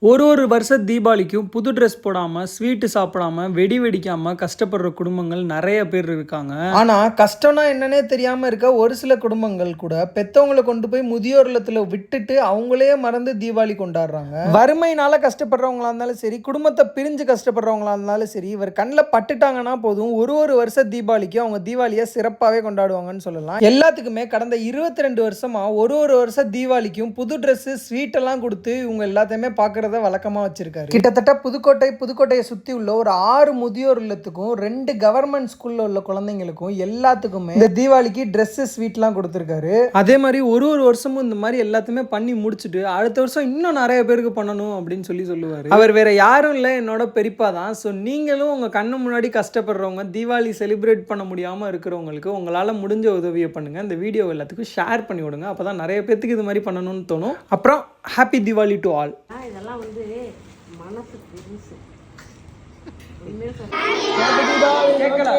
ஒரு வருஷ தீபாவளிக்கும் புது ட்ரெஸ் போடாம, ஸ்வீட்டு சாப்பிடாம, வெடி வெடிக்காம கஷ்டப்படுற குடும்பங்கள் நெறைய பேர் இருக்காங்க. ஆனா, கஷ்டம்னா என்னன்னே தெரியாம இருக்க ஒரு சில குடும்பங்கள் கூட பெத்தவங்கள கொண்டு போய் முதியோர் இல்லத்துல விட்டுட்டு அவங்களே மறந்து தீபாவளி கொண்டாடுறாங்க. வறுமையினால கஷ்டப்படுறவங்களா இருந்தாலும் சரி, குடும்பத்தை பிரிஞ்சு கஷ்டப்படுறவங்களா இருந்தாலும் சரி, இவர் கண்ணில் பட்டுட்டாங்கன்னா போதும் ஒரு வருஷ தீபாவளிக்கு அவங்க தீபாவளியை சிறப்பாகவே கொண்டாடுவாங்கன்னு சொல்லலாம். எல்லாத்துக்குமே கடந்த 22 வருஷமா ஒரு வருஷ தீபாவளிக்கும் புது ட்ரெஸ், ஸ்வீட் எல்லாம் கொடுத்து இவங்க எல்லாத்தையுமே பார்க்கறது வழக்கமா வச்சிருக்காரு. கிட்டத்தட்ட புதுக்கோட்டையை சுத்தி உள்ள ஒரு 6 முதியோர் இல்லத்துக்கும் 2 கவர்மெண்ட் ஸ்கூல்ல உள்ள குழந்தைங்களுக்கும் எல்லாத்துக்குமே இந்த தீபாவளிக்கு ட்ரெஸ் ஸ்வீட்லாம் கொடுத்துருக்காரு. அதே மாதிரி ஒரு வருஷமும் இந்த மாதிரி எல்லாத்தையுமே பண்ணி முடிச்சுட்டு அடுத்த வருஷம் இன்னும் நிறைய பேருக்கு பண்ணணும் அப்படின்னு சொல்லுவாரு. அவர் வேற யாரும் இல்லை, என்னோட பெரியப்பா தான். ஸோ நீங்களும் உங்க கண்ணு முன்னாடி கஷ்டப்படுறவங்க, தீபாவளி செலிப்ரேட் பண்ண முடியாம இருக்கிறவங்களுக்கு உங்களால முடிஞ்ச உதவியை பண்ணுங்க. இந்த வீடியோ எல்லாத்துக்கும் ஷேர் பண்ணி விடுங்க. அப்பதான் நிறைய பேருக்கு இது மாதிரி பண்ணணும்னு தோணும். அப்புறம் ஹாப்பி தீபாவளி டு ஆல். இதெல்லாம் வந்து மனசு பெருசு. கேட்கல.